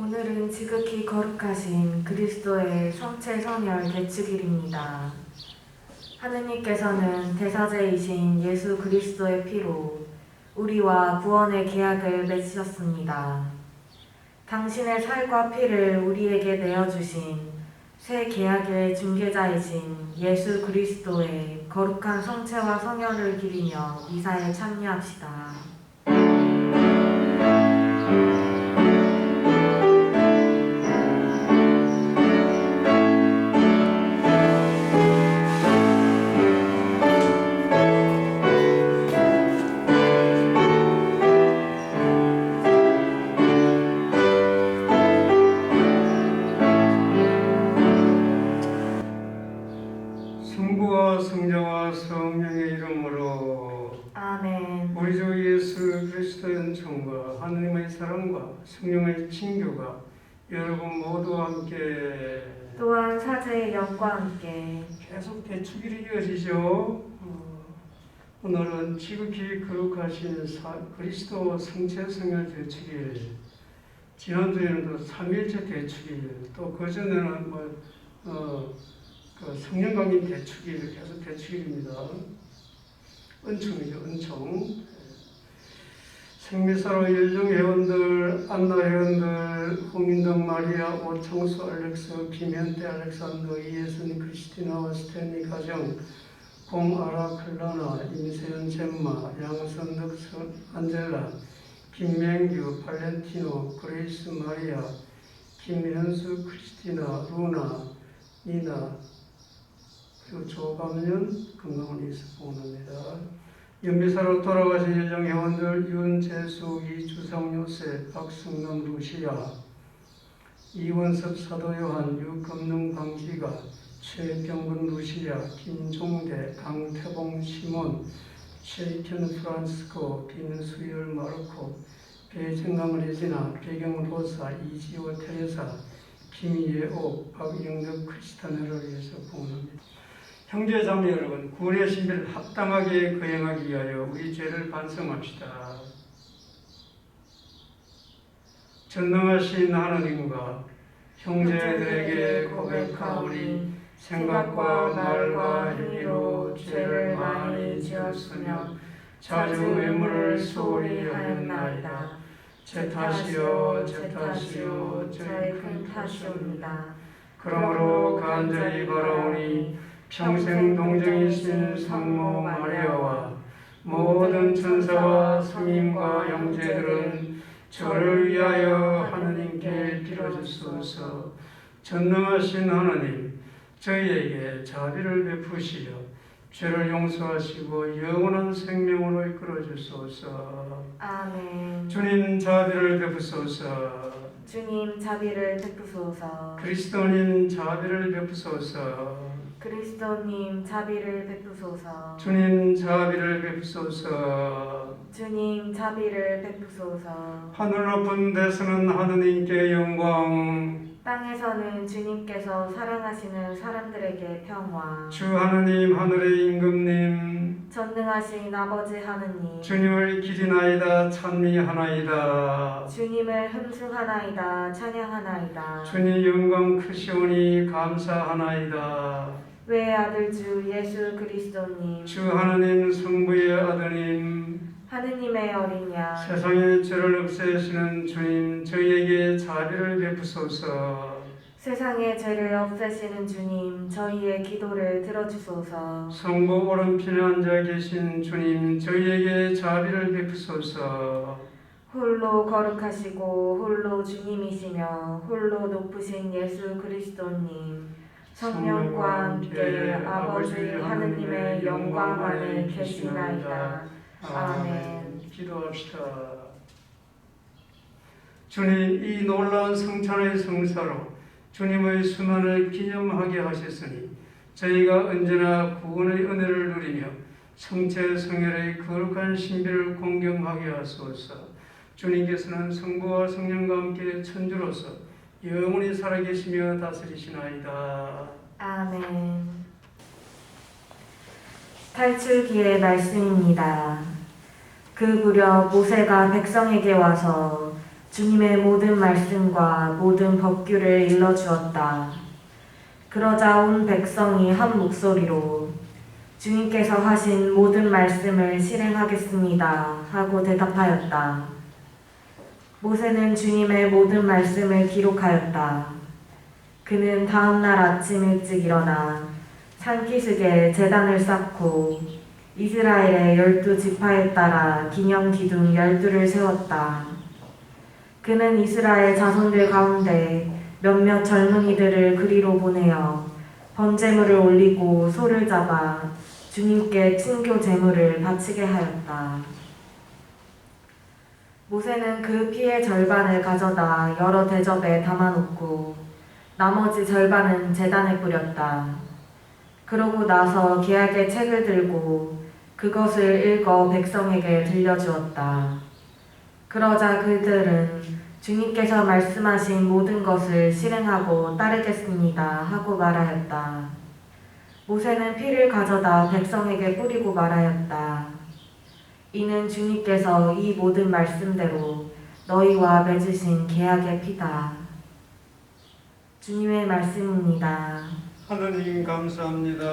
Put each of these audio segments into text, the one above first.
오늘은 지극히 거룩하신 그리스도의 성체 성혈 대축일입니다. 하느님께서는 대사제이신 예수 그리스도의 피로 우리와 구원의 계약을 맺으셨습니다. 당신의 살과 피를 우리에게 내어주신 새 계약의 중개자이신 예수 그리스도의 거룩한 성체와 성혈을 기리며 미사에 참여합시다. 성부와 성자와 성령의 이름으로 아멘. 우리 주 예수 그리스도의 은총과 하느님의 사랑과 성령의 친교가 여러분 모두와 함께 또한 사제의 영과 함께 계속 대축일이 이어지죠. 오늘은 지극히 거룩하신 그리스도 성체 성혈 대축일, 지난주에는 또 3일째 대축일, 또 그전에는 성령강림 대축일, 계속 대축일입니다. 은총이죠, 은총. 생미사로 열정 회원들, 안나 회원들, 홍인덕 마리아, 오창수 알렉스, 김현태 알렉산더, 이예순 크리스티나와 스탠리 가정, 공아라 클라나, 임세연 젬마, 양선덕 안젤라, 김맹규, 발렌티노, 그레이스 마리아, 김현수 크리스티나, 루나, 니나, 그리고 조감년 건강을 위해서 봉헌합니다. 연비사로 돌아가신 예정 회원들 윤재수, 이주성 요셉, 박승남 루시아, 이원섭 사도 요한, 유금능 방기가, 최병근 루시아, 김종대, 강태봉 시몬, 최익현 프란스코, 김수열 마르코, 배정강 레지나, 배경 로사, 이지호 테레사, 김예옥, 박영덕 크리스타네를 위해서 봉헌합니다. 형제 자매 여러분, 구원의 신비를 합당하게 거행하기 위하여 우리 죄를 반성합시다. 전능하신 하나님과 형제들에게 고백하오니 생각과 말과 행위로 죄를 많이 지었으며 자주 외모를 소홀히 하였나이다. 제 탓이요, 제 탓이요, 저의 큰 탓이옵니다. 그러므로 간절히 바라오니 평생 동정이신 성모 마리아와 모든 천사와 성인과 형제들은 저를 위하여 하느님께 빌어주소서. 전능하신 하나님, 저희에게 자비를 베푸시어 죄를 용서하시고 영원한 생명으로 이끌어 주소서. 아멘. 주님 자비를 베푸소서. 주님 자비를 베푸소서. 그리스도님 자비를 베푸소서. 그리스도님 자비를 베푸소서. 주님 자비를 베푸소서. 주님 자비를 베푸소서. 하늘 높은 데서는 하느님께 영광, 땅에서는 주님께서 사랑하시는 사람들에게 평화. 주 하느님 하늘의 임금님, 전능하신 아버지 하느님, 주님을 기리나이다 찬미하나이다. 주님을 흠숭하나이다 찬양하나이다. 주님 영광 크시오니 감사하나이다. 외아들 주 예수 그리스도님, 주 하느님 성부의 아드님, 하느님의 어린 양, 세상의 죄를 없애시는 주님, 저희에게 자비를 베푸소서. 세상의 죄를 없애시는 주님, 저희의 기도를 들어주소서. 성부 오른편에 앉아 계신 주님, 저희에게 자비를 베푸소서. 홀로 거룩하시고 홀로 주님이시며 홀로 높으신 예수 그리스도님, 성령과 함께 아버지 하느님의 영광 안에 계시나이다. 아멘. 기도합시다. 주님, 이 놀라운 성찬의 성사로 주님의 순환을 기념하게 하셨으니 저희가 언제나 구원의 은혜를 누리며 성체 성혈의 거룩한 신비를 공경하게 하소서. 주님께서는 성부와 성령과 함께 천주로서 영원히 살아계시며 다스리시나이다. 아멘. 탈출기의 말씀입니다. 그 무렵 모세가 백성에게 와서 주님의 모든 말씀과 모든 법규를 일러주었다. 그러자 온 백성이 한 목소리로 주님께서 하신 모든 말씀을 실행하겠습니다 하고 대답하였다. 모세는 주님의 모든 말씀을 기록하였다. 그는 다음날 아침 일찍 일어나 산기슭에 제단을 쌓고 이스라엘의 12지파에 따라 기념 기둥 12를 세웠다. 그는 이스라엘 자손들 가운데 몇몇 젊은이들을 그리로 보내어 번제물을 올리고 소를 잡아 주님께 친교 제물을 바치게 하였다. 모세는 그 피의 절반을 가져다 여러 대접에 담아놓고 나머지 절반은 제단에 뿌렸다. 그러고 나서 계약의 책을 들고 그것을 읽어 백성에게 들려주었다. 그러자 그들은 주님께서 말씀하신 모든 것을 실행하고 따르겠습니다 하고 말하였다. 모세는 피를 가져다 백성에게 뿌리고 말하였다. 이는 주님께서 이 모든 말씀대로 너희와 맺으신 계약의 피다. 주님의 말씀입니다. 하느님 감사합니다.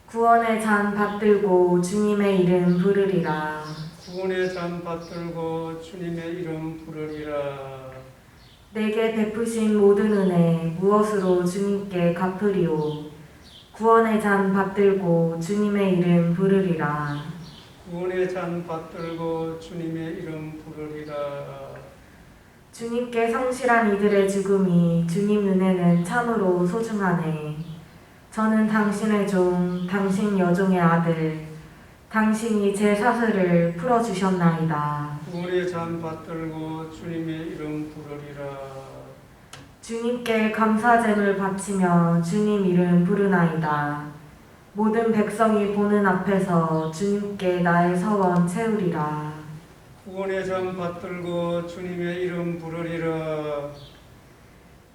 구원의 잔 받들고 주님의 이름 부르리라. 구원의 잔 받들고 주님의 이름 부르리라. 내게 베푸신 모든 은혜 무엇으로 주님께 갚으리오. 구원의 잔 받들고 주님의 이름 부르리라. 구원의 잔 받들고 주님의 이름 부르리라. 주님께 성실한 이들의 죽음이 주님 눈에는 참으로 소중하네. 저는 당신의 종, 당신 여종의 아들, 당신이 제 사슬을 풀어주셨나이다. 구원의 잔 받들고 주님의 이름 부르리라. 주님께 감사제물 바치며 주님 이름 부르나이다. 모든 백성이 보는 앞에서 주님께 나의 서원 채우리라. 구원의 잔 받들고 주님의 이름 부르리라.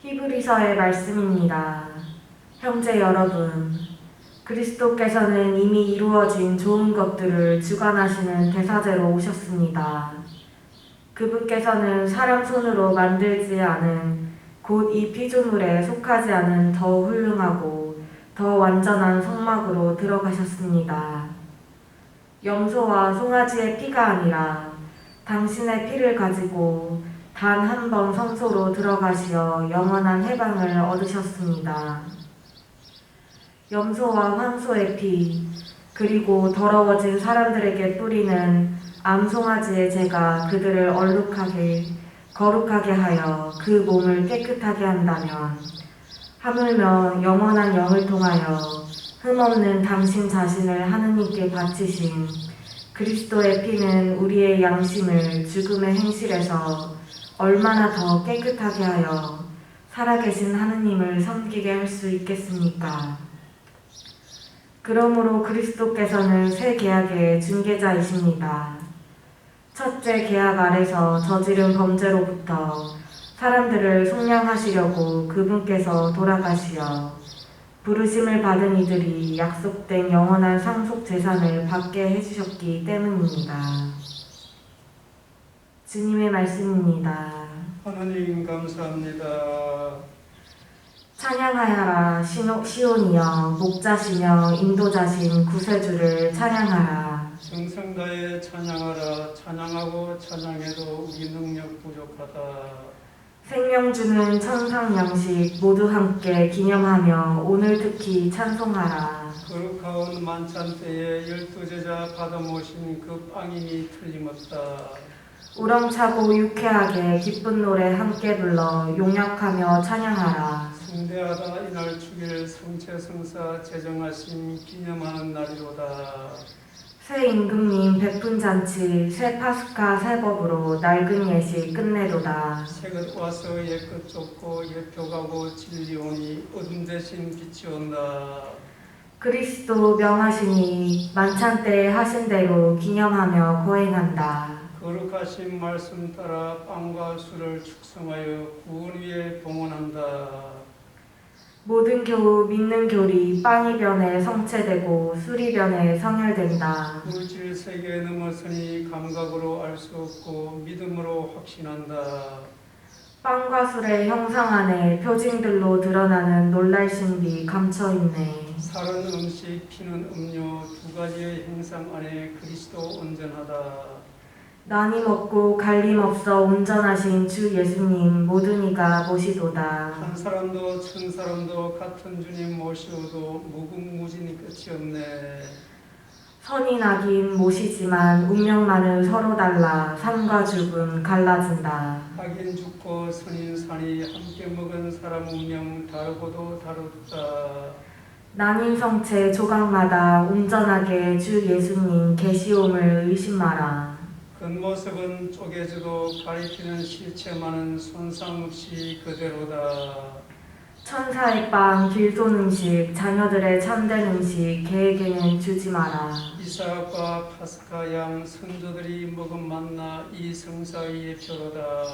히브리서의 말씀입니다. 형제 여러분, 그리스도께서는 이미 이루어진 좋은 것들을 주관하시는 대사제로 오셨습니다. 그분께서는 사람 손으로 만들지 않은 곧 이 피조물에 속하지 않은 더 훌륭하고 더 완전한 성막으로 들어가셨습니다. 염소와 송아지의 피가 아니라 당신의 피를 가지고 단 한 번 성소로 들어가시어 영원한 해방을 얻으셨습니다. 염소와 황소의 피, 그리고 더러워진 사람들에게 뿌리는 암송아지의 제가 그들을 거룩하게 하여 그 몸을 깨끗하게 한다면 하물며 영원한 영을 통하여 흠없는 당신 자신을 하느님께 바치신 그리스도의 피는 우리의 양심을 죽음의 행실에서 얼마나 더 깨끗하게 하여 살아계신 하느님을 섬기게 할 수 있겠습니까? 그러므로 그리스도께서는 새 계약의 중개자이십니다. 첫째 계약 아래서 저지른 범죄로부터 사람들을 속량하시려고 그분께서 돌아가시어 부르심을 받은 이들이 약속된 영원한 상속 재산을 받게 해주셨기 때문입니다. 주님의 말씀입니다. 하나님 감사합니다. 찬양하여라 시온이여 목자시며 인도자신 구세주를 찬양하라. 정성 다해 찬양하라. 찬양하고 찬양해도 우리 능력 부족하다. 생명 주는 천상 양식 모두 함께 기념하며 오늘 특히 찬송하라. 거룩하온 만찬 때에 12제자 받아 모신 그 빵임이 틀림없다. 우렁차고 유쾌하게 기쁜 노래 함께 불러 용약하며 찬양하라. 성대하다 이날 주일 성체성사 제정하심 기념하는 날이로다. 새 임금님 베푼 잔치 새 파스카 새 법으로 낡은 예식 끝내도다. 새것 와서 옛것 쫓고 옛 표가고 진리 오니 어둠 대신 빛이 온다. 그리스도 명하시니 만찬 때 하신 대로 기념하며 거행한다. 거룩하신 말씀 따라 빵과 술을 축성하여 구원 위에 봉헌한다. 모든 교우 믿는 교리 빵이 변해 성체되고 술이 변해 성혈된다. 물질 세계에 넘어서니 감각으로 알 수 없고 믿음으로 확신한다. 빵과 술의 형상 안에 표징들로 드러나는 놀랄 신비 감춰있네. 살은 음식, 피는 음료 두 가지의 형상 안에 그리스도 온전하다. 나님 없고 갈림 없어 온전하신 주 예수님 모든 이가 모시도다. 한 사람도 천 사람도 같은 주님 모시오도 무궁무진이 끝이 없네. 선이 나긴 모시지만 운명만은 서로 달라 삶과 죽음 갈라진다. 하긴 죽고 선인 산이 함께 먹은 사람 운명 다르고도 다르다. 나님 성체 조각마다 온전하게 주 예수님 계시옴을 의심 마라. 겉모습은 쪼개져도 가리키는 실체만은 손상 없이 그대로다. 천사의 빵, 길손 음식, 자녀들의 참된 음식 계에게는 주지 마라. 이삭과 파스카 양 선조들이 먹은 만나 이 성사의 표로다.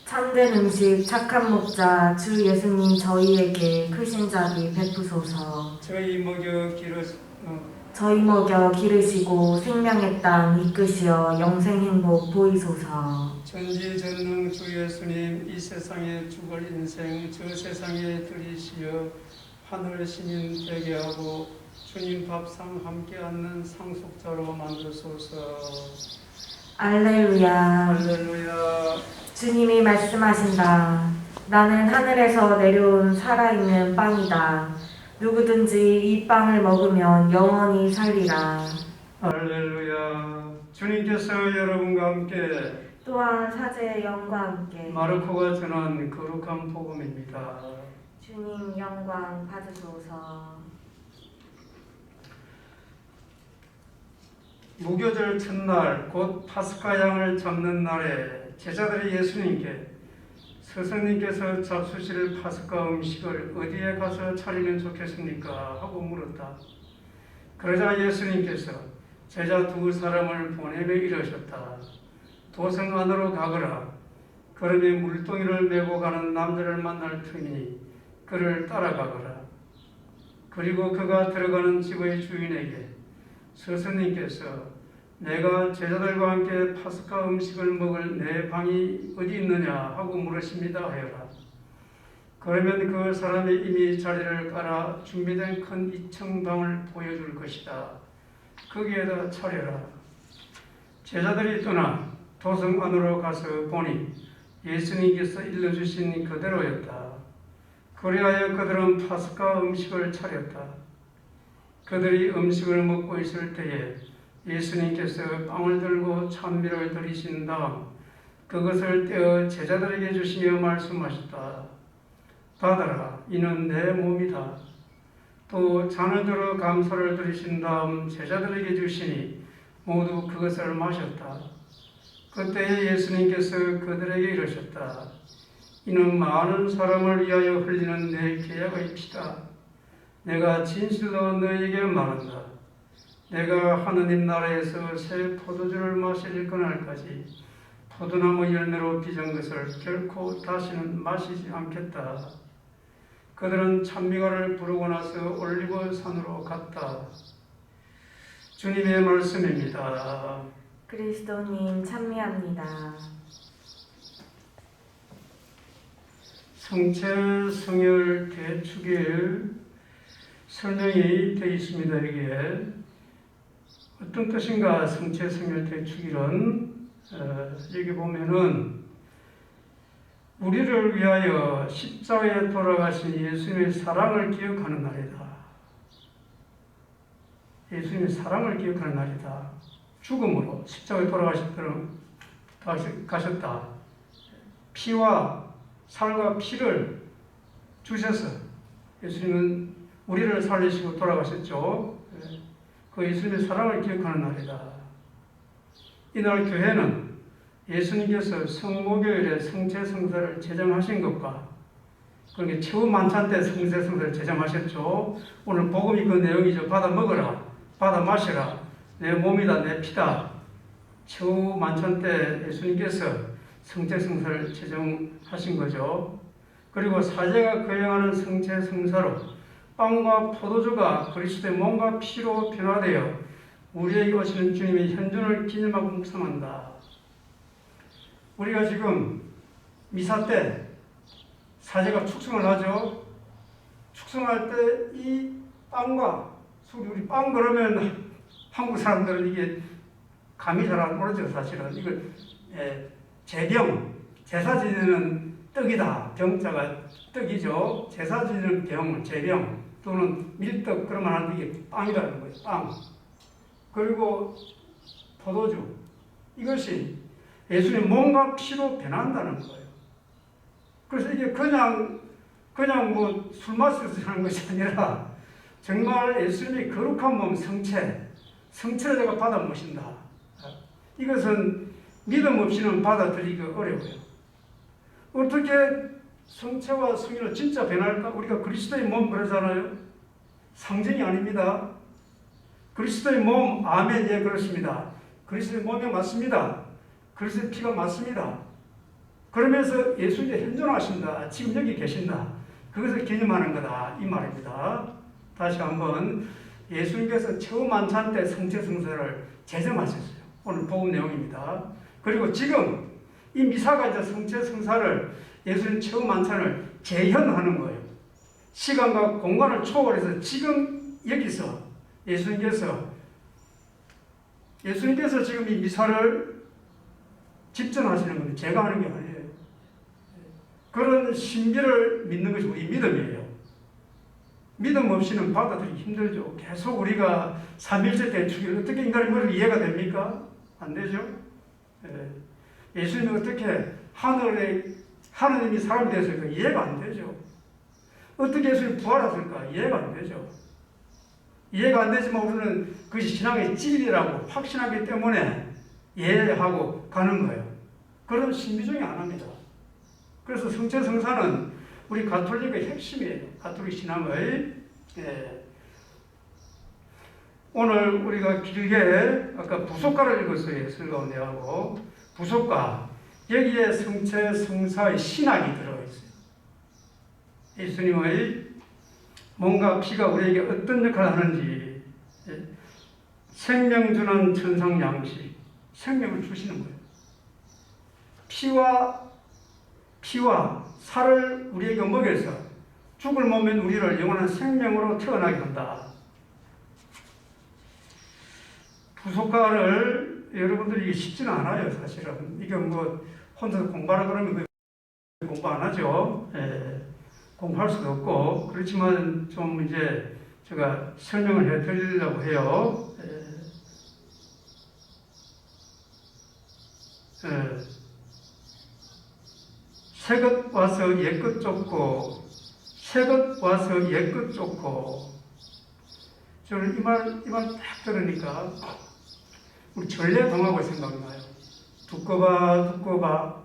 참된 음식, 착한 목자, 주 예수님 저희에게 크신 자비 베푸소서. 저희 먹여 기르시고 생명의 땅 이끄시어 영생 행복 보이소서. 전지전능 주 예수님 이 세상에 죽을 인생 저 세상에 들이시어 하늘 시민 되게 하고 주님 밥상 함께 앉는 상속자로 만드소서. 알렐루야. 할렐루야. 주님이 말씀하신다. 나는 하늘에서 내려온 살아있는 빵이다. 누구든지 이 빵을 먹으면 영원히 살리라. 할렐루야. 주님께서 여러분과 함께 또한 사제의 영과 함께 마르코가 전한 거룩한 복음입니다. 주님 영광 받으소서. 무교절 첫날 곧 파스카 양을 잡는 날에 제자들이 예수님께 스승님께서 잡수실 파스카 음식을 어디에 가서 차리면 좋겠습니까? 하고 물었다. 그러자 예수님께서 제자 두 사람을 보내며 이러셨다. 도성 안으로 가거라. 그러면 물동이를 메고 가는 남자를 만날 터이니 그를 따라가거라. 그리고 그가 들어가는 집의 주인에게 스승님께서 내가 제자들과 함께 파스카 음식을 먹을 내 방이 어디 있느냐 하고 물으십니다 하여라. 그러면 그 사람이 이미 자리를 깔아 준비된 큰 2층 방을 보여줄 것이다. 거기에다 차려라. 제자들이 떠나 도성 안으로 가서 보니 예수님께서 일러주신 그대로였다. 그리하여 그들은 파스카 음식을 차렸다. 그들이 음식을 먹고 있을 때에 예수님께서 빵을 들고 찬미를 드리신 다음 그것을 떼어 제자들에게 주시며 말씀하셨다. 받아라, 이는 내 몸이다. 또 잔을 들어 감사를 드리신 다음 제자들에게 주시니 모두 그것을 마셨다. 그때에 예수님께서 그들에게 이르셨다. 이는 많은 사람을 위하여 흘리는 내 계약의 피다. 내가 진실로 너희에게 말한다. 내가 하느님 나라에서 새 포도주를 마실 그날까지 포도나무 열매로 빚은 것을 결코 다시는 마시지 않겠다. 그들은 찬미가를 부르고 나서 올리브 산으로 갔다. 주님의 말씀입니다. 그리스도님 참미합니다. 성체, 성혈, 대축일 설명이 되어 있습니다. 여기에 어떤 뜻인가? 성체, 성혈, 대축일은 여기 보면은 우리를 위하여 십자가에 돌아가신 예수님의 사랑을 기억하는 날이다. 예수님의 사랑을 기억하는 날이다. 죽음으로 십자가에 돌아가셨다. 피와 살과 피를 주셔서 예수님은 우리를 살리시고 돌아가셨죠. 그 예수님의 사랑을 기억하는 날이다. 이날 교회는 예수님께서 성목요일에 성체성사를 제정하신 것과 그러니까 최후 만찬 때 성체성사를 제정하셨죠. 오늘 복음이 그 내용이죠. 받아 먹어라, 받아 마시라, 내 몸이다, 내 피다. 최후 만찬 때 예수님께서 성체성사를 제정하신 거죠. 그리고 사제가 거행하는 성체 성사로 빵과 포도주가 그리스도의 몸과 피로 변화되어 우리에게 오시는 주님의 현존을 기념하고 묵상한다. 우리가 지금 미사 때 사제가 축성을 하죠. 축성할 때 이 빵과 우리 빵 그러면 한국 사람들은 이게 감이 잘 안 오르죠. 사실은 이걸 제병, 제사 지내는 떡이다. 병자가 떡이죠. 제사 지내는 병, 제병 또는 밀떡 그러면 하는데 이게 빵이라는 거예요. 빵. 그리고 포도주. 이것이 예수님 몸과 피로 변한다는 거예요. 그래서 이게 그냥 뭐 술 마셔서 하는 것이 아니라 정말 예수님의 거룩한 몸 성체를 제가 받아 모신다. 이것은 믿음 없이는 받아들이기 어려워요. 어떻게 성체와 성인을 진짜 변할까? 우리가 그리스도의 몸 그러잖아요. 상징이 아닙니다. 그리스도의 몸, 아멘, 예, 그렇습니다. 그리스도의 몸이 맞습니다. 그리스도의 피가 맞습니다. 그러면서 예수님이 현존하신다. 지금 여기 계신다. 그것을 기념하는 거다. 이 말입니다. 다시 한번 예수님께서 처음 만찬 때 성체 성사를 제정하셨어요. 오늘 복음 내용입니다. 그리고 지금 이 미사가 이제 성체 성사를 예수님 처음 만찬을 재현하는 거예요. 시간과 공간을 초월해서 지금 여기서 예수님께서 지금 이 미사를 집전하시는 겁니다. 제가 하는 게 아니에요. 그런 신비를 믿는 것이 우리 믿음이에요. 믿음 없이는 받아들이기 힘들죠. 계속 우리가 삼일째 대축일 어떻게 인간의 머리로 이해가 됩니까? 안 되죠. 예수님이 어떻게 하느님이 사람이 됐을까? 이해가 안 되죠. 어떻게 예수님이 부활하실까? 이해가 안 되죠. 이해가 안 되지만 우리는 그것이 신앙의 진리라고 확신하기 때문에 이해하고 가는 거예요. 그런 신비주의 안 합니다. 그래서 성체 성사는 우리 가톨릭의 핵심이에요. 가톨릭 신앙의. 오늘 우리가 길게 아까 부속가를 읽었어요. 설가운데하고 부속가 여기에 성체 성사의 신학이 들어있어요. 예수님의 몸과 피가 우리에게 어떤 역할을 하는지 생명 주는 천상 양식 생명을 주시는 거예요. 피와 살을 우리에게 먹여서 죽을 몸인 우리를 영원한 생명으로 태어나게 한다. 부속가를 여러분들이 쉽지는 않아요. 사실은 이게 뭐 혼자서 공부하라 그러면 공부 안 하죠. 공부할 수도 없고 그렇지만 좀 이제 제가 설명을 해드리려고 해요. 새것 와서 옛것 쫓고 새것 와서 옛것 쫓고 저는 이 말 딱 들으니까 우리 전래동화가 생각나요. 두꺼봐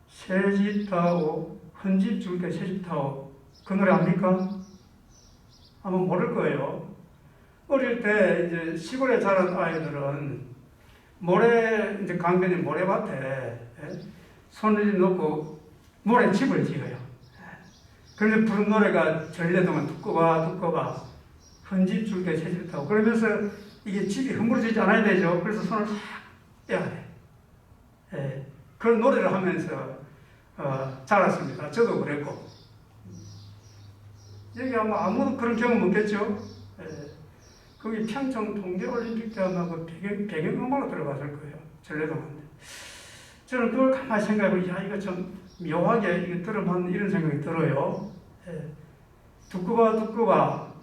새집 타오 헌집 줄게 새집 타오 그 노래 압니까? 아마 모를 거예요. 어릴 때 이제 시골에 자란 아이들은 모래 이제 강변의 모래밭에 손을 넣고 모래집을 지어요. 그런데 부른 노래가 전래동화 두꺼봐 헌집 줄게 새집 타오 그러면서 이게 집이 허물어지지 않아야 되죠. 그래서 손을 싹 떼야 돼. 그런 노래를 하면서 자랐습니다. 저도 그랬고 여기 아마 아무도 그런 경험 없겠죠. 거기 평창 동계올림픽 때 아마 그 배경음악으로 들어갔을 거예요. 전래동화인데 저는 그걸 가만히 생각해보니 야 이거 참 묘하게 이거 들어봤는 이런 생각이 들어요. 두꺼봐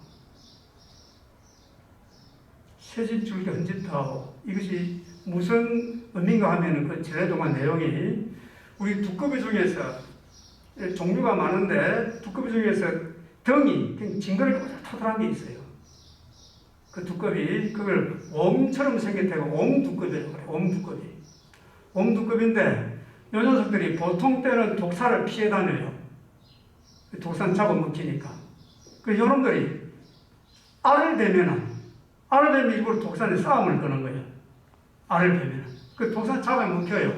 새집 줄기 헌집 타오 이것이 무슨 의미인가 하면은 그 전래동화 내용이 우리 두꺼비 중에서 종류가 많은데 두꺼비 중에서 덩이 징그럽게 토탈한 게 있어요. 그 두꺼비 그걸 옴처럼 생겼다고 옴두꺼비라고 그래요. 옴두꺼비인데 요 녀석들이 보통 때는 독사를 피해 다녀요. 독사는 잡아먹히니까. 그 요놈들이 알을 베면 일부러 독사에 싸움을 거는 거예요. 알을 베면. 그 독사 잡아먹혀요.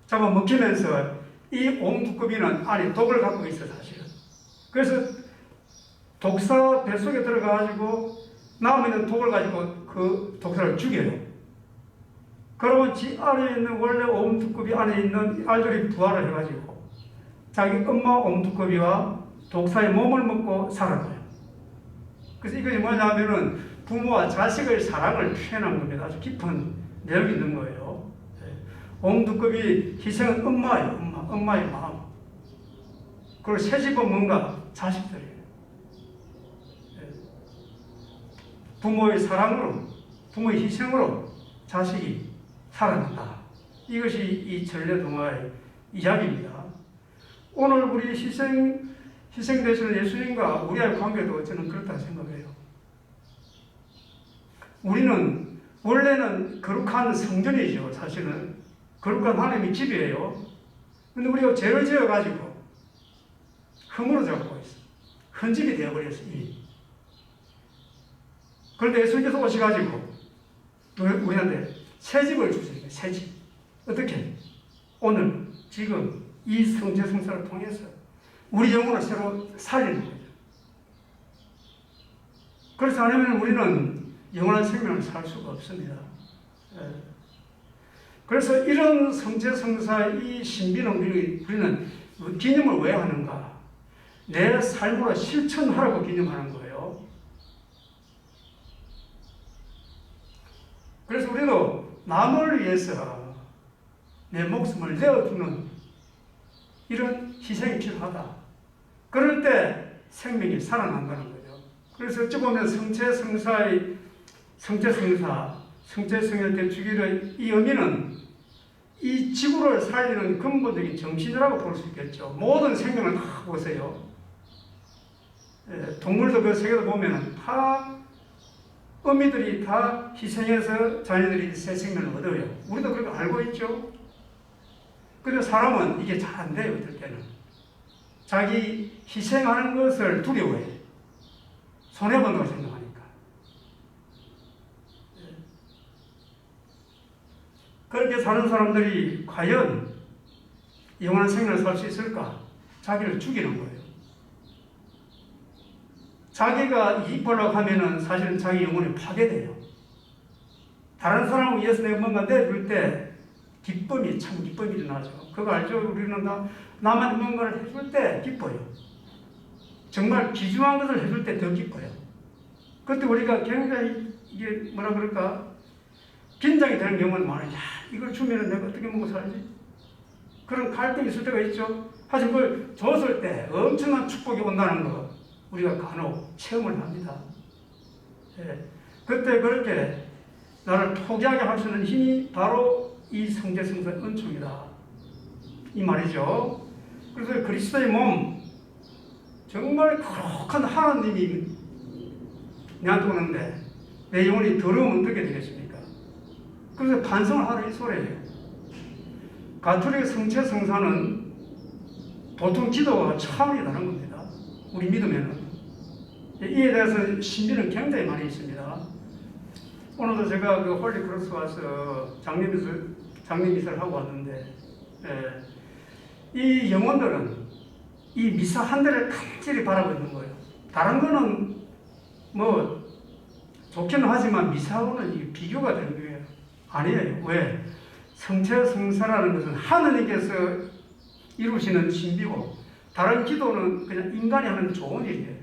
잡아먹히면서 이 옴두꺼비는 안에 독을 갖고 있어 사실은. 그래서 독사 뱃속에 들어가가지고 남아있는 독을 가지고 그 독사를 죽여요. 그러면 지 안에 있는 원래 옴두꺼비 안에 있는 알들이 부활을 해가지고 자기 엄마 옴두꺼비와 독사의 몸을 먹고 살아나요. 그래서 이것이 뭐냐면은 부모와 자식의 사랑을 표현한 겁니다. 아주 깊은 내용이 있는 거예요. 옴두꺼비 희생은 엄마예요. 엄마의 마음. 그리고 새집은 뭔가 자식들이에요. 부모의 사랑으로, 부모의 희생으로 자식이 살아난다. 이것이 이 전래동화의 이야기입니다. 오늘 우리 희생되시는 예수님과 우리의 관계도 저는 그렇다고 생각해요. 우리는 원래는 거룩한 성전이죠. 사실은 거룩한 하나님의 집이에요. 근데 우리가 죄를 지어가지고 흠으로 잡고 있어. 흠집이 되어버렸어. 그런데 예수님께서 오셔가지고 우리한테 새 집을 주시니까 새 집. 어떻게? 오늘 지금 이 성제성사를 통해서 우리 영혼을 새로 살리는 거죠. 그렇지 않으면 우리는 영원한 생명을 살 수가 없습니다. 그래서 이런 성제성사의 이 신비는 우리는 기념을 왜 하는가? 내 삶으로 실천하라고 기념하는 거예요. 그래서 우리도 남을 위해서 내 목숨을 내어주는 이런 희생이 필요하다. 그럴 때 생명이 살아난다는 거죠. 그래서 어찌 보면 성제성사의 성제성을 되주기를 이 의미는 이 지구를 살리는 근본적인 정신이라고 볼 수 있겠죠. 모든 생명을 다 보세요. 동물도 그 세계도 보면 다 어미들이 다 희생해서 자녀들이 새 생명을 얻어요. 우리도 그렇게 알고 있죠. 그런데 사람은 이게 잘 안 돼요. 어떨 때는 자기 희생하는 것을 두려워해. 손해본다고 생각하니까. 그렇게 사는 사람들이 과연 영원한 생명을 살 수 있을까? 자기를 죽이는 거예요. 자기가 이익 보려고 하면은 사실은 자기 영혼이 파괴돼요. 다른 사람을 위해서 내가 뭔가 내줄 때 기쁨이 참 기쁨이 일어나죠. 그거 알죠? 우리는 남한테 뭔가를 해줄 때 기뻐요. 정말 귀중한 것을 해줄 때 더 기뻐요. 그때 우리가 굉장히 이게 뭐라 그럴까? 긴장이 되는 경우는 많아요. 야, 이걸 주면은 내가 어떻게 먹고 살지? 그런 갈등이 있을 때가 있죠. 하지만 그걸 줬을 때 엄청난 축복이 온다는 거 우리가 간혹 체험을 합니다. 그때 그렇게 나를 포기하게 할 수 있는 힘이 바로 이 성제성사의 은총이다. 이 말이죠. 그래서 그리스도의 몸, 정말 거룩한 하나님이 내한테 오는데 내 영혼이 더러우면 어떻게 되겠습니까? 그래서 반성을 하는 이 소리예요. 가톨릭 성체성사는 보통 기도와 차원이 다른 겁니다. 우리 믿으면은. 이에 대해서 신비는 굉장히 많이 있습니다. 오늘도 제가 그 홀리크로스 와서 장례미사를 하고 왔는데, 이 영혼들은 이 미사 한 대를 간절히 바라고 있는 거예요. 다른 거는 뭐 좋기는 하지만 미사하고는 비교가 되는 거예요. 아니에요. 왜? 성체성사라는 것은 하느님께서 이루시는 신비고 다른 기도는 그냥 인간이 하는 좋은 일이에요.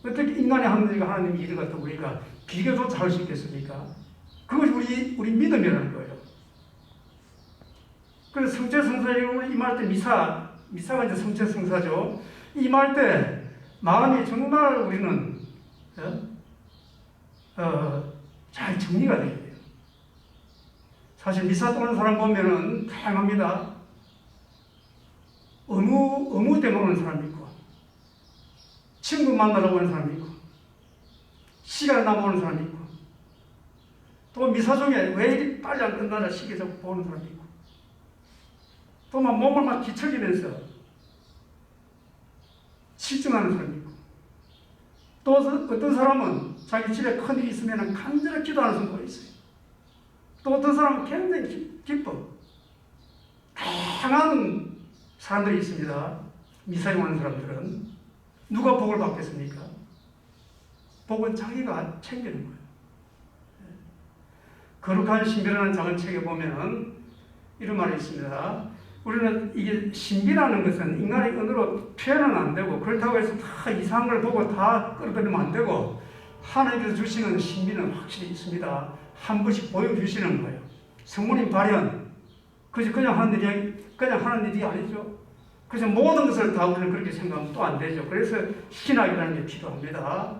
어떻게 인간이 하는 일과 하나님의 일을 갖다 우리가 비교조차 할 수 있겠습니까? 그것이 우리 믿음이라는 거예요. 그래서 성체성사를 임할 때 미사가 이제 성체성사죠. 임할 때 마음이 정말 우리는 잘 정리가 돼야 돼요. 사실 미사 떠는 사람 보면은 다양합니다. 의무 때문에 오는 사람이 있고, 친구 만나러 오는 사람이 있고, 시간 남아오는 사람이 있고, 또 미사 중에 왜 이리 빨리 안 끝나나 시계 자꾸 보는 사람이 있고, 또 막 몸을 막 뒤척이면서 실증하는 사람이 있고, 또 어떤 사람은 자기 집에 큰일이 있으면 간절히 기도하는 사람도 있어요. 또 어떤 사람은 굉장히 기뻐. 다양한 사람들이 있습니다. 미사에 오는 사람들은. 누가 복을 받겠습니까? 복은 자기가 챙기는 거예요. 거룩한 신비라는 장을 책에 보면은 이런 말이 있습니다. 우리는 이게 신비라는 것은 인간의 언어로 표현은 안 되고, 그렇다고 해서 다 이상한 걸 보고 다 끌어들이면 안 되고, 하나님께서 주시는 신비는 확실히 있습니다. 한 번씩 보여주시는 거예요. 성모님 발현, 그냥 하는 일이 아니죠. 그래서 모든 것을 다 우리는 그렇게 생각하면 또 안 되죠. 그래서 신학이라는 게 필요합니다.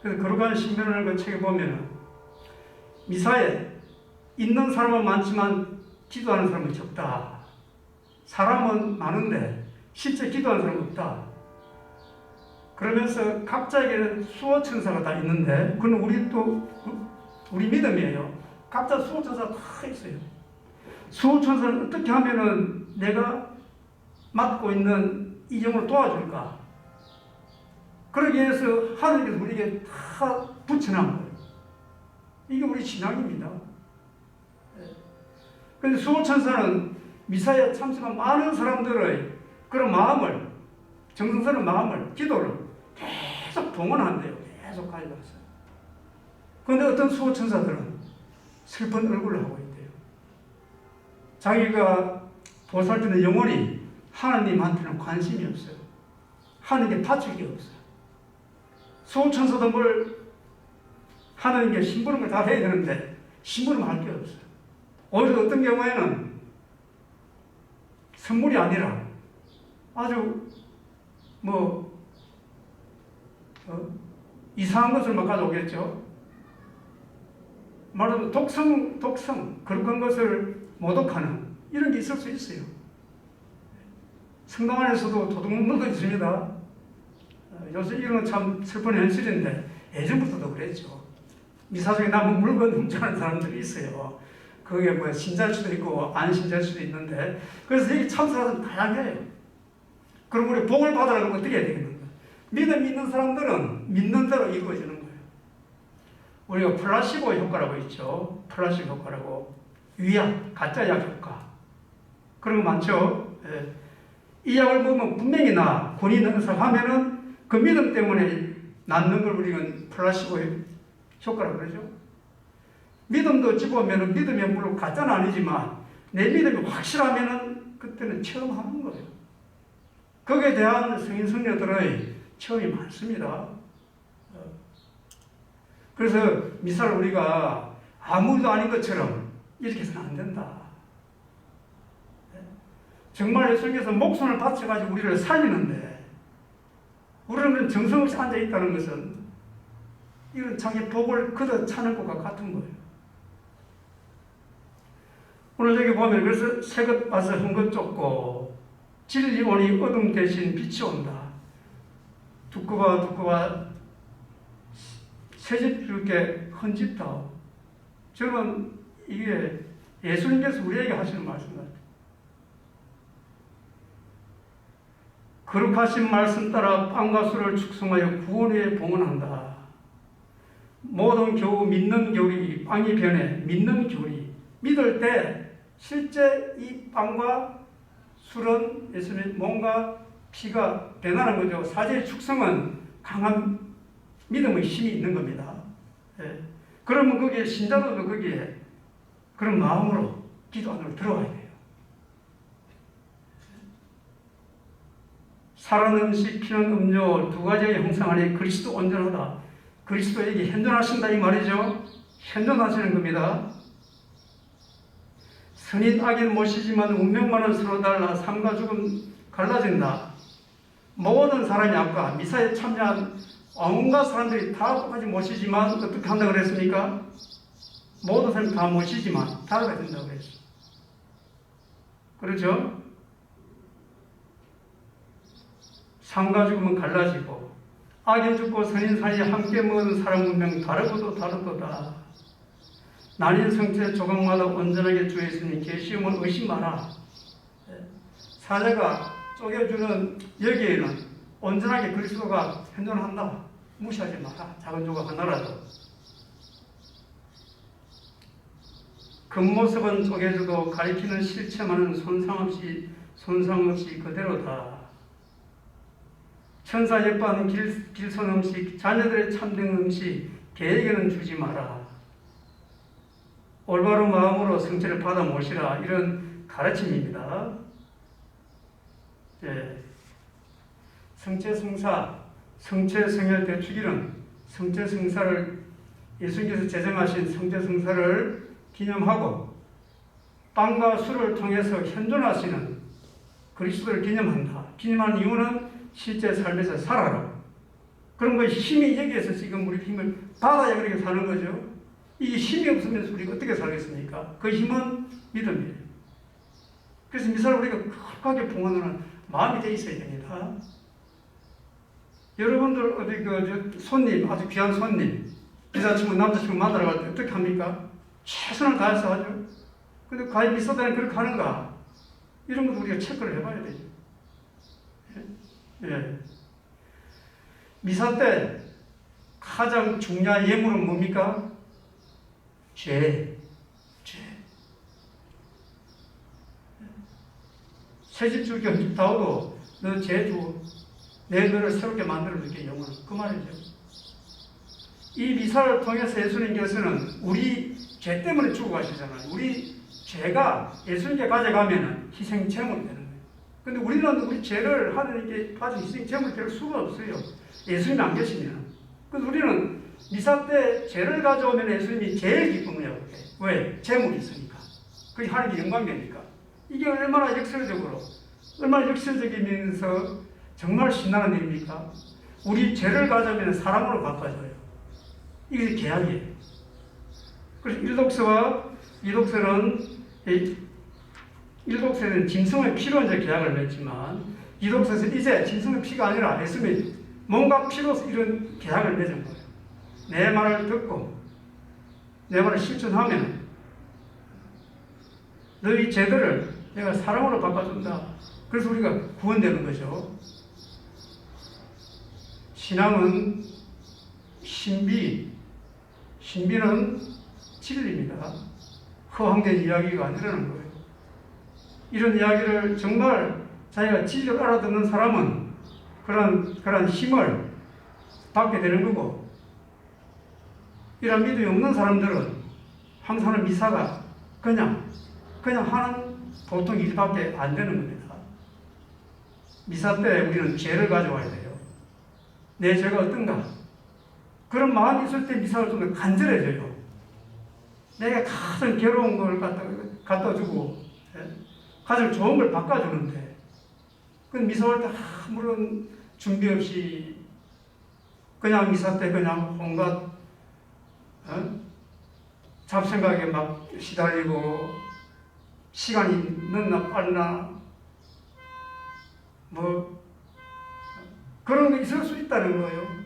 그래서 거룩한 신비라는 그 책에 보면은 미사에 있는 사람은 많지만 기도하는 사람은 적다. 사람은 많은데 실제 기도하는 사람은 없다. 그러면서 각자에게는 수호 천사가 다 있는데, 그건 우리 믿음이에요. 각자 수호 천사가 다 있어요. 수호 천사는 어떻게 하면은 내가 맡고 있는 이 영을 도와줄까? 그러기 위해서 하나님께서 우리에게 다 붙여놓은 거예요. 이게 우리 신앙입니다. 그런데 수호천사는 미사에 참석한 많은 사람들의 그런 마음을, 정성스러운 마음을, 기도를 계속 동원한대요. 계속 가져갔어요. 그런데 어떤 수호천사들은 슬픈 얼굴을 하고 있대요. 자기가 보살피는 영혼이 하나님한테는 관심이 없어요. 하나님께 바칠 게 없어요. 수호천사도 뭘 하나님께 심부름을 다 해야 되는데 심부름 할 게 없어요. 오히려 어떤 경우에는 선물이 아니라 아주 이상한 것을 막 가져오겠죠. 말하자면 독성, 그런 것을 모독하는 이런 게 있을 수 있어요. 성당 안에서도 도둑놈도 있습니다. 요새 이런 건 참 슬픈 현실인데 예전부터도 그랬죠. 미사 중에 남은 물건 훔쳐가는 사람들이 있어요. 그게 신자일 수도 있고 안 신자일 수도 있는데, 그래서 이 참사는 다양해요. 그럼 우리 복을 받으려면 어떻게 해야 되겠는가? 믿음 있는 사람들은 믿는 대로 이루어지는 거예요. 우리가 플라시보 효과라고 있죠. 플라시보 효과라고. 위약, 가짜약 효과. 그런 거 많죠. 예. 이 약을 먹으면 분명히 권위 능사 하면은 그 믿음 때문에 낫는 걸 우리는 플라시보 효과라고 그러죠. 믿음도 어찌 보면은 믿음이 물론 가짜는 아니지만 내 믿음이 확실하면은 그때는 체험하는 거예요. 거기에 대한 성인 성녀들의 체험이 많습니다. 그래서 미사를 우리가 아무도 아닌 것처럼 이렇게 해서는 안 된다. 정말 예수님께서 목숨을 바쳐가지고 우리를 살리는데 우리는 정성없이 앉아있다는 것은 이런 자기 복을 걷어차는 것과 같은 거예요. 오늘 여기 보면 그래서 새것 봐서 흠것 쫓고 진리 오니 어둠 대신 빛이 온다. 두꺼워 새집 이렇게 헌집다. 저는 이게 예수님께서 우리에게 하시는 말씀 같아요. 거룩하신 말씀 따라 빵과 술을 축성하여 구원 위에 봉헌한다. 모든 교우 믿는 교리 빵이 변해 믿는 교리 믿을 때 실제 이 빵과 술은 예수님 몸과 피가 변하는 거죠. 사제의 축성은 강한 믿음의 힘이 있는 겁니다. 예. 그러면 거기에 신자들도 거기에 그런 마음으로 기도 안으로 들어가야 돼요. 살은 음식, 피는 음료 두 가지의 형상 안에 그리스도 온전하다. 그리스도에게 현존하신다 이 말이죠. 현존하시는 겁니다. 선인 악인 모시지만 운명만은 서로 달라 삶과 죽음 갈라진다. 모든 사람이 아까 미사에 참여한 온갖 사람들이 다 똑같이 모시지만 어떻게 한다고 그랬습니까? 모든 사람이 다 모시지만 다르게 된다고 그랬어요. 그렇죠? 삶과 죽음은 갈라지고 악인 죽고 선인 사이에 함께 먹은 사람 운명 다르고도 다르도다. 나뉜 성체 조각마다 온전하게 주어 있으니 계시음은 의심 마라. 사제가 쪼개주는 여기에는 온전하게 그리스도가 현존한다. 무시하지 마라. 작은 조각 하나라도. 겉모습은 쪼개져도 가리키는 실체만은 손상 없이 손상 없이 그대로다. 천사 예뻐하는 길손 음식, 자녀들의 참된 음식 개에게는 주지 마라. 올바른 마음으로 성체를 받아 모시라. 이런 가르침입니다. 예. 성체 성사, 성체 성혈 대축일은 성체 성사를 예수님께서 제정하신 성체 성사를 기념하고 빵과 술을 통해서 현존하시는 그리스도를 기념한다. 기념하는 이유는 실제 삶에서 살아라. 그런 거에 힘이 여기에서 지금 우리 힘을 받아야 그렇게 사는 거죠. 이 힘이 없으면서 우리가 어떻게 살겠습니까? 그 힘은 믿음이에요. 그래서 미사를 우리가 극하게 봉헌하는 마음이 돼 있어야 됩니다. 여러분들 어디 손님, 아주 귀한 손님, 여자친구, 남자친구 만나러 갈 때 어떻게 합니까? 최선을 다해서 하죠. 근데 과연 미사단에 그렇게 하는가? 이런 것도 우리가 체크를 해봐야 되죠. 예. 미사 때 가장 중요한 예물은 뭡니까? 죄. 새집줄 겸집 다오도 너 죄 주고 내 너를 새롭게 만들어줄게 영원히. 그 말이죠. 이 미사를 통해서 예수님께서는 우리 죄 때문에 죽어가시잖아요. 우리 죄가 예수님께 가져가면 희생 제물이 되는 거예요. 근데 우리는 우리 죄를 하나님께 가진 희생 제물이 될 수가 없어요. 예수님이 안 계시면. 그래서 우리는 미사 때 죄를 가져오면 예수님이 제일 기쁨이에요. 왜? 제물이 있으니까. 그게 하나님의 영광이니까. 이게 얼마나 역설적이면서 정말 신나는 일입니까? 우리 죄를 가져오면 사람으로 바꿔져요. 이게 계약이에요. 그래서 일독서는 짐승의 피로 이제 계약을 맺지만, 이독서에서 이제 짐승의 피가 아니라 예수님이 뭔가 피로서 이런 계약을 맺은 거예요. 내 말을 듣고 내 말을 실천하면 너희 죄들을 내가 사랑으로 바꿔준다. 그래서 우리가 구원되는 거죠. 신앙은 신비는 진리입니다. 허황된 이야기가 아니라는 거예요. 이런 이야기를 정말 자기가 진리를 알아듣는 사람은 그런 힘을 받게 되는 거고, 이런 믿음이 없는 사람들은 항상 미사가 그냥 하는 보통 일밖에 안 되는 겁니다. 미사 때 우리는 죄를 가져와야 돼요. 내 죄가 어떤가? 그런 마음이 있을 때 미사를 좀 간절해져요. 내가 가장 괴로운 걸 갖다 주고, 가장 좋은 걸 바꿔주는데, 그 미사 올 때 아무런 준비 없이 그냥 미사 때 그냥 온갖 잡생각에 막 시달리고, 시간이 늦나 빨나 그런 게 있을 수 있다는 거예요.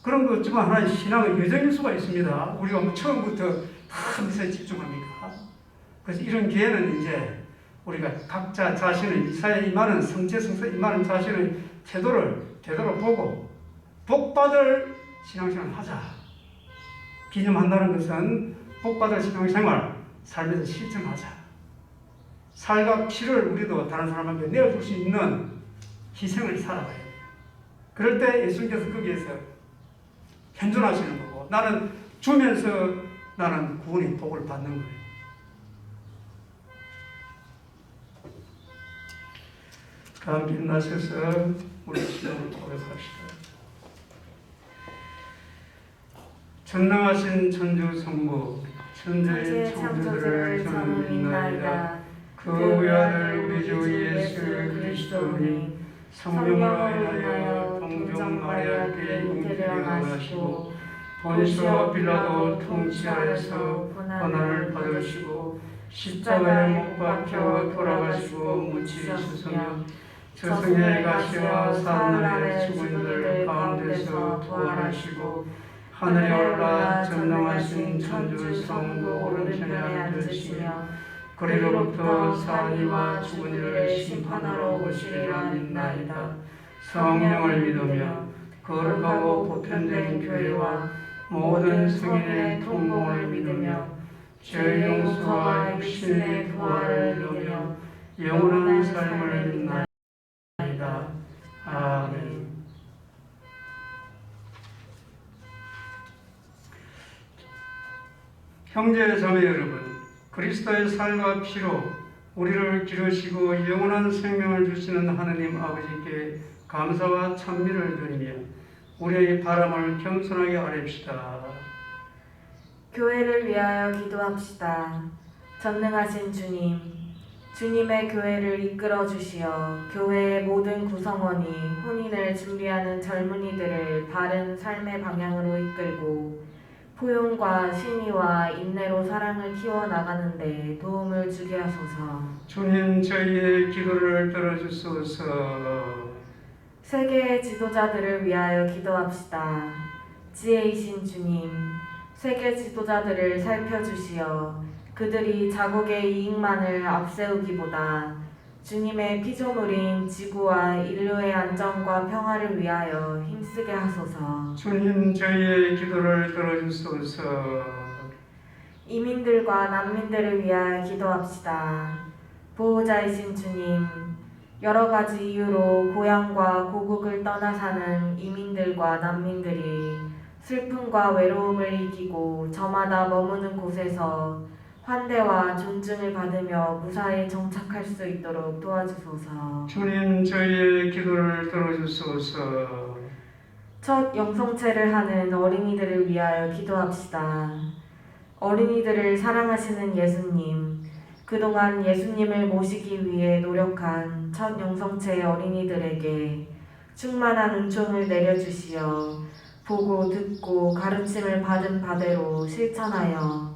그런 거 없지만 하나의 신앙의 여정일 수가 있습니다. 우리가 처음부터 다 미사에 집중합니까? 그래서 이런 기회는 이제 우리가 각자 자신의 미사에 임하는 성체 성사에 임하는 자신의 태도를 제대로 보고 복받을 신앙생활을 하자. 기념한다는 것은 복받을 신앙생활 삶에서 실천하자. 살과 피를 우리도 다른 사람에게 내어줄 수 있는 희생을 살아가야 돼요. 그럴 때 예수님께서 거기에서 현존하시는 거고, 나는 주면서 나는 구원의 복을 받는 거예요. 다 함께 일어나셔서 우리 신앙을 고백합시다. 전능하신 천주 성부, 천지의 창조주를 저는 믿나이다. 그 외아들 우리 주 예수 그리스도니 성령으로 인하여 동정 마리아께 잉태되어나시고 본시오 빌라도 통치하여서 고난을 받으시고 십자가에 못 박혀 돌아가시고 묻히셨으며 저승에 가시어 사흘날에 죽은 이들 가운데서 부활하시고 하늘에 올라 전능하신 천주 성부 오른편에 앉으시며 그리로부터 사니와 죽은 이를 심판하러 오시리라 믿나이다. 성령을 믿으며 거룩하고 보편된 교회와 모든 성인의 통공을 믿으며 죄 용서와 육신의 부활을 믿으며 영원한 삶을 믿나이다. 아멘. 형제 자매 여러분, 그리스도의 살과 피로 우리를 기르시고 영원한 생명을 주시는 하느님 아버지께 감사와 찬미를 드리며 우리의 바람을 겸손하게 아뢰읍시다. 교회를 위하여 기도합시다. 전능하신 주님, 주님의 교회를 이끌어 주시어 교회의 모든 구성원이 혼인을 준비하는 젊은이들을 바른 삶의 방향으로 이끌고 포용과 신의와 인내로 사랑을 키워나가는 데 도움을 주게 하소서. 주님, 저희의 기도를 들어주소서. 세계의 지도자들을 위하여 기도합시다. 지혜이신 주님, 세계 지도자들을 살펴주시어 그들이 자국의 이익만을 앞세우기보다 주님의 피조물인 지구와 인류의 안전과 평화를 위하여 힘쓰게 하소서. 주님, 저희의 기도를 들어주소서. 이민들과 난민들을 위하여 기도합시다. 보호자이신 주님, 여러 가지 이유로 고향과 고국을 떠나 사는 이민들과 난민들이 슬픔과 외로움을 이기고 저마다 머무는 곳에서 환대와 존중을 받으며 무사히 정착할 수 있도록 도와주소서. 주님, 저희의 기도를 들어주소서. 첫 영성체를 하는 어린이들을 위하여 기도합시다. 어린이들을 사랑하시는 예수님, 그동안 예수님을 모시기 위해 노력한 첫 영성체의 어린이들에게 충만한 은총을 내려주시어 보고 듣고 가르침을 받은 바대로 실천하여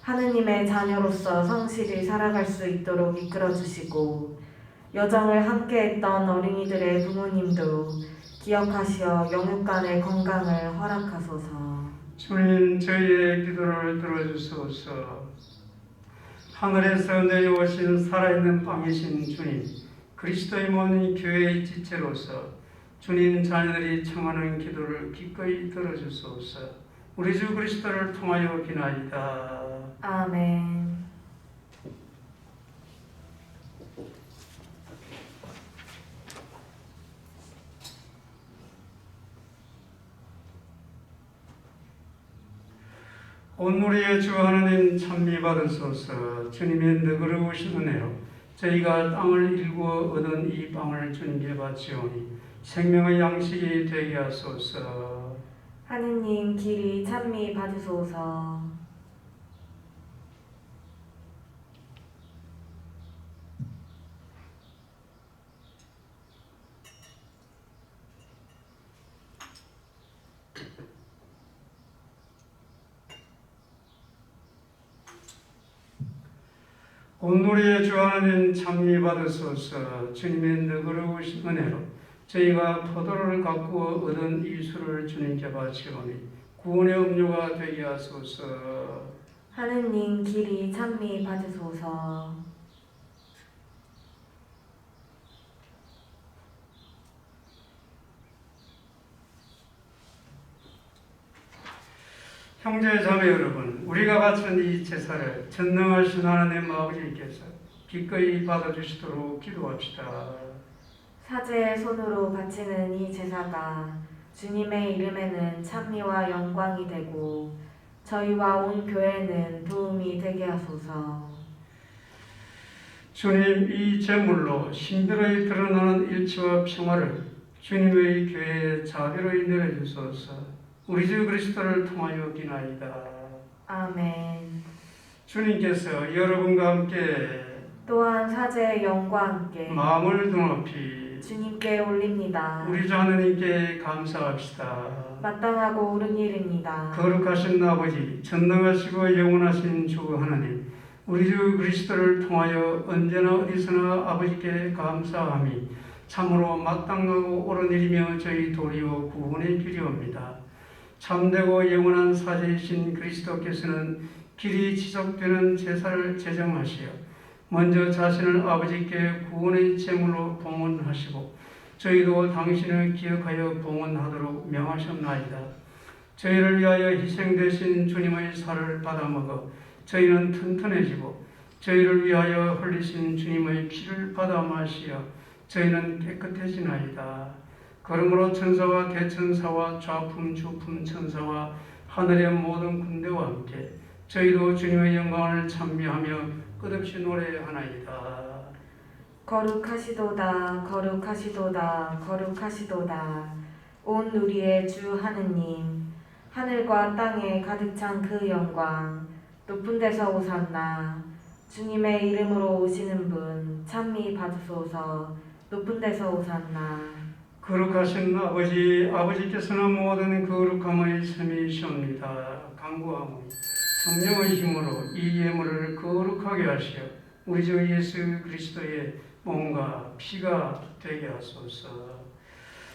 하느님의 자녀로서 성실히 살아갈 수 있도록 이끌어주시고 여정을 함께했던 어린이들의 부모님도 기억하시어 영육간의 건강을 허락하소서. 주님, 저희의 기도를 들어주소서. 하늘에서 내려오신 살아있는 빵이신 주님, 그리스도의 몸인 교회의 지체로서 주님 자녀들이 청하는 기도를 기꺼이 들어주소서. 우리 주 그리스도를 통하여 비나이다. 아멘. 온누리의 주 하나님 찬미 받으소서. 주님의 너그러우신 은혜로 저희가 땅을 일구어 얻은 이 빵을 주님께 바치오니 생명의 양식이 되게 하소서. 하느님 길이 찬미 받으소서. 온누리의 주 하나님 찬미 받으소서. 주님의 너그러우신 은혜로 저희가 포도를 가꾸어 얻은 이 술을 주님께 바치오니 구원의 음료가 되게 하소서. 하느님 길이 찬미 받으소서. 형제 자매 여러분, 우리가 바친 이 제사를 전능하신 하나님 아버지께서 기꺼이 받아주시도록 기도합시다. 사제의 손으로 바치는 이 제사가 주님의 이름에는 찬미와 영광이 되고 저희와 온 교회는 도움이 되게 하소서. 주님, 이 제물로 신비로이 드러나는 일치와 평화를 주님의 교회에 자비로이 내려주소서. 우리 주 그리스도를 통하여 기나이다. 아멘. 주님께서 여러분과 함께 또한 사제의 영과 함께 마음을 드높이 주님께 올립니다. 우리 주 하나님께 감사합시다. 마땅하고 옳은 일입니다. 거룩하신 아버지, 전능하시고 영원하신 주 하나님, 우리 주 그리스도를 통하여 언제나 어디서나 아버지께 감사함이 참으로 마땅하고 옳은 일이며 저희 도리어 구원의 길이옵니다. 참되고 영원한 사제이신 그리스도께서는 길이 지속되는 제사를 제정하시어 먼저 자신을 아버지께 구원의 제물로 봉헌하시고 저희도 당신을 기억하여 봉헌하도록 명하셨나이다. 저희를 위하여 희생되신 주님의 살을 받아먹어 저희는 튼튼해지고 저희를 위하여 흘리신 주님의 피를 받아 마시어 저희는 깨끗해지나이다. 그러므로 천사와 대천사와 좌품 주품 천사와 하늘의 모든 군대와 함께 저희도 주님의 영광을 찬미하며 끝없이 노래하나이다. 거룩하시도다 거룩하시도다 거룩하시도다 온 우리의 주 하느님 하늘과 땅에 가득 찬 그 영광 높은 데서 오산나 주님의 이름으로 오시는 분 찬미 받으소서 높은 데서 오산나 거룩하신 아버지, 아버지께서는 모든 거룩함의 셈이시옵니다. 간구하오니 성령의 힘으로 이 예물을 거룩하게 하시어 우리 주 예수 그리스도의 몸과 피가 되게 하소서.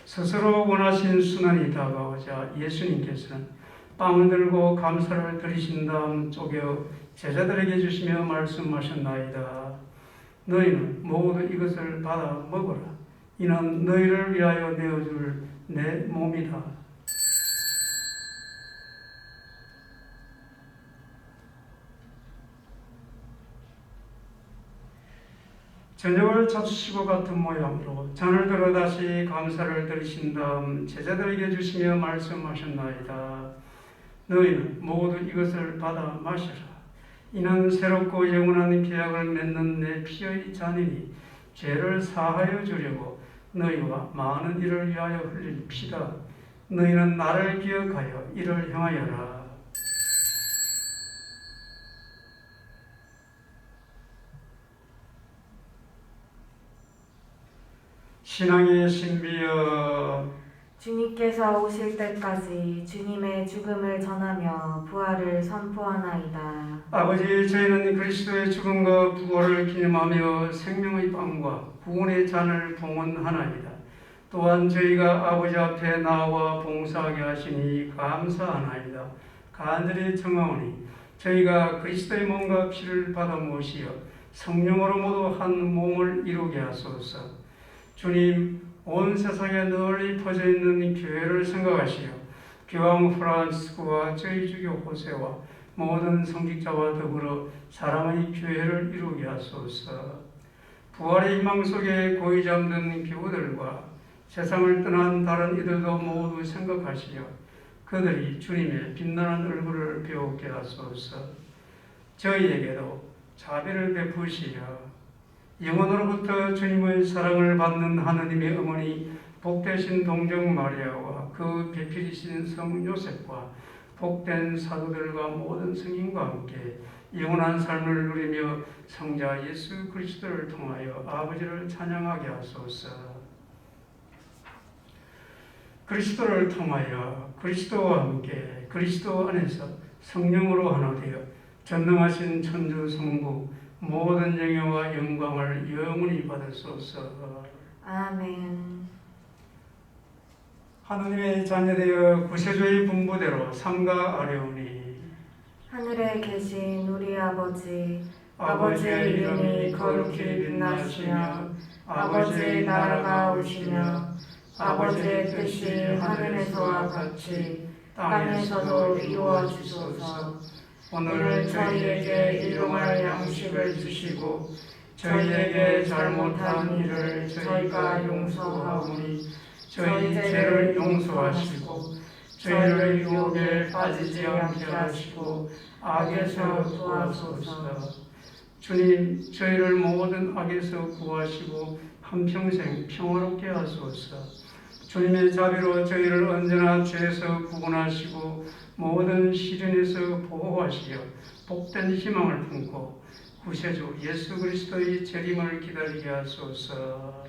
스스로 원하신 순환이 다가오자 예수님께서는 빵을 들고 감사를 드리신 다음 쪼개어 제자들에게 주시며 말씀하셨나이다. 너희는 모두 이것을 받아 먹어라. 이는 너희를 위하여 내어줄 내 몸이다. 저녁을 잡수시고 같은 모양으로 잔을 들어 다시 감사를 드리신 다음 제자들에게 주시며 말씀하셨나이다. 너희는 모두 이것을 받아 마시라. 이는 새롭고 영원한 계약을 맺는 내 피의 잔이니 죄를 사하여 주려고 너희와 많은 이를 위하여 흘릴 피다. 너희는 나를 기억하여 이를 행하여라. 신앙의 신비여, 주님께서 오실 때까지 주님의 죽음을 전하며 부활을 선포하나이다. 아버지, 저희는 그리스도의 죽음과 부활을 기념하며 생명의 빵과 구원의 잔을 봉헌하나이다. 또한 저희가 아버지 앞에 나와 봉사하게 하시니 감사하나이다. 간절히 청하오니 저희가 그리스도의 몸과 피를 받아 모시어 성령으로 모두 한 몸을 이루게 하소서. 주님, 온 세상에 널리 퍼져 있는 교회를 생각하시어 교황 프란시스코와 저희 주교 호세와 모든 성직자와 더불어 사랑의 교회를 이루게 하소서. 부활의 희망 속에 고이 잠든 교우들과 세상을 떠난 다른 이들도 모두 생각하시어 그들이 주님의 빛나는 얼굴을 배우게 하소서. 저희에게도 자비를 베푸시어 영원으로부터 주님의 사랑을 받는 하느님의 어머니 복되신 동정 마리아와 그 배필이신 성 요셉과 복된 사도들과 모든 성인과 함께 영원한 삶을 누리며 성자 예수 그리스도를 통하여 아버지를 찬양하게 하소서. 그리스도를 통하여 그리스도와 함께 그리스도 안에서 성령으로 하나 되어 전능하신 천주 성부 모든 영예와 영광을 영원히 받으소서. 아멘. 하느님의 자녀되어 구세주의 분부대로 삼가 아뢰오니 하늘에 계신 우리 아버지 아버지의 이름이 거룩히 빛나시며 아버지의 나라가 오시며 아버지의 뜻이 하늘에서와 같이 땅에서도 이루어 주소서. 오늘 저희에게 일용할 양식을 주시고 저희에게 잘못한 일을 저희가 용서하오니 저희 죄를 용서하시고 저희를 유혹에 빠지지 않게 하시고 악에서 구하소서. 주님, 저희를 모든 악에서 구하시고 한평생 평화롭게 하소서. 주님의 자비로 저희를 언제나 죄에서 구원하시고 모든 시련에서 보호하시어 복된 희망을 품고 구세주 예수 그리스도의 재림을 기다리게 하소서.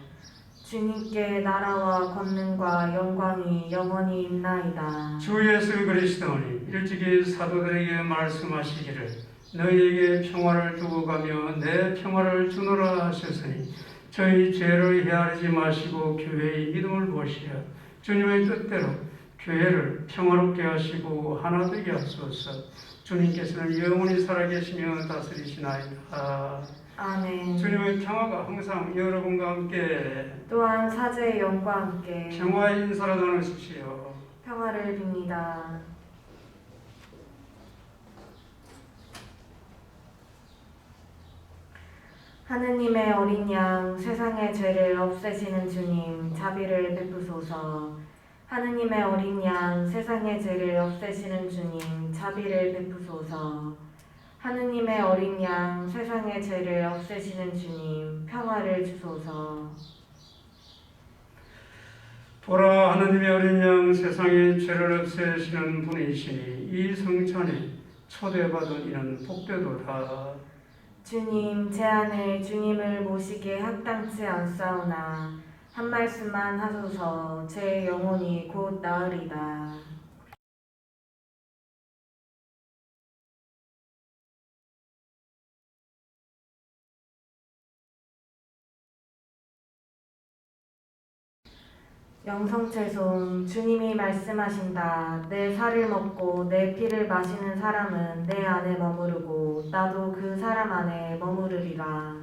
주님께 나라와 권능과 영광이 영원히 있나이다. 주 예수 그리스도니 일찍이 사도들에게 말씀하시기를 너희에게 평화를 두고 가며 내 평화를 주노라 하셨으니 저희 죄를 헤아리지 마시고 교회의 믿음을 보시어 주님의 뜻대로 교회를 평화롭게 하시고 하나 되게 하소서. 주님께서는 영원히 살아계시며 다스리시나이다. 아멘. 주님의 평화가 항상 여러분과 함께 또한 사제의 영과 함께 평화의 인사를 나누십시오. 평화를 빕니다. 하느님의 어린 양 세상의 죄를 없애시는 주님 자비를 베푸소서. 하느님의 어린 양 세상의 죄를 없애시는 주님 자비를 베푸소서. 하느님의 어린 양 세상의 죄를 없애시는 주님 평화를 주소서. 보라, 하느님의 어린 양 세상의 죄를 없애시는 분이시니 이 성찬에 초대받은 이는 복되도다. 주님 제 안에 주님을 모시기에 합당치 않사오나 한 말씀만 하소서. 제 영혼이 곧 나으리다. 영성채송. 주님이 말씀하신다. 내 살을 먹고 내 피를 마시는 사람은 내 안에 머무르고 나도 그 사람 안에 머무르리라.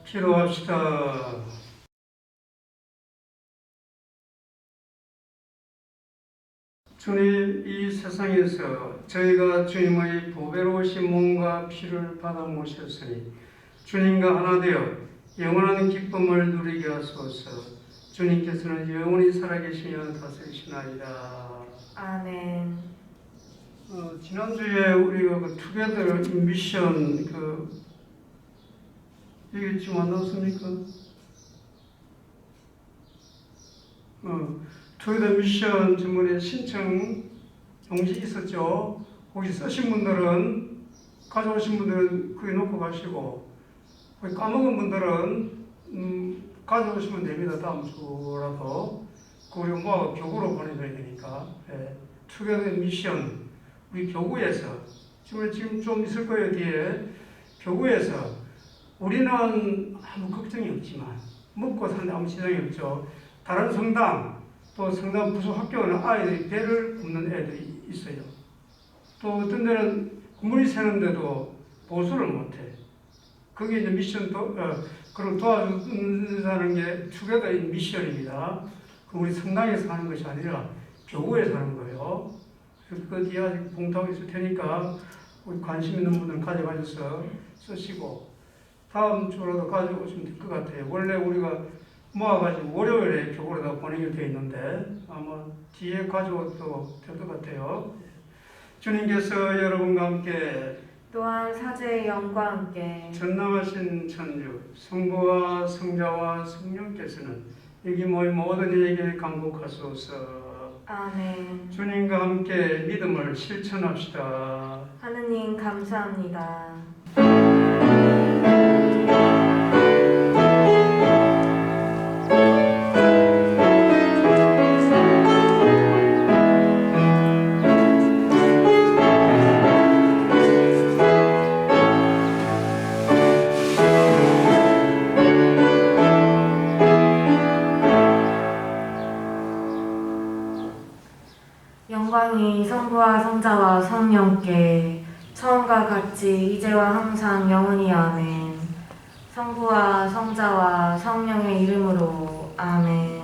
기도합시다. 주님, 이 세상에서 저희가 주님의 보배로우신 몸과 피를 받아 모셨으니 주님과 하나 되어 영원한 기쁨을 누리게 하소서. 주님께서는 영원히 살아계시며 다스리시나이다. 아멘. 지난주에 우리가 그 투게더 미션 이게 지금 안 나왔습니까? 투게더 미션 전문에 신청 용지 있었죠. 거기 쓰신 분들은, 가져오신 분들은 거기 놓고 가시고, 거기 까먹은 분들은 가져오시면 됩니다. 다음 주라도. 우리 뭐 교구로 보내줘야 되니까. 투게더 미션 우리 교구에서 지금 좀 있을 거예요. 뒤에 교구에서 우리는 아무 걱정이 없지만 먹고 사는데 아무 지장이 없죠. 다른 성당 또 성당 부속 학교는 아이들이 배를 굽는 애들이 있어요. 또 어떤 데는 물이 새는데도 보수를 못해. 그게 이제 미션 그걸 도와주는 게 투게더 미션입니다. 그 우리 성당에서 하는 것이 아니라 교구에서 하는 거예요. 그 뒤에 아직 봉투하고 있을 테니까 우리 관심 있는 분들은 가져가셔서 쓰시고 다음 주라도 가져오시면 될 것 같아요. 원래 우리가 모아가지고 월요일에 교구로다 보내기로 되어 있는데 아마 뒤에 가져와도 될 것 같아요. 주님께서 여러분과 함께 또한 사제의 영과 함께 전능하신 천주 성부와 성자와 성령께서는 여기 모인 모든 이에게 강복하소서. 아멘. 주님과 함께 믿음을 실천합시다. 하느님 감사합니다. 영광이 성부와 성자와 성령께 처음과 같이 이제와 항상 영원히 아멘. 성부와 성자와 성령의 이름으로 아멘.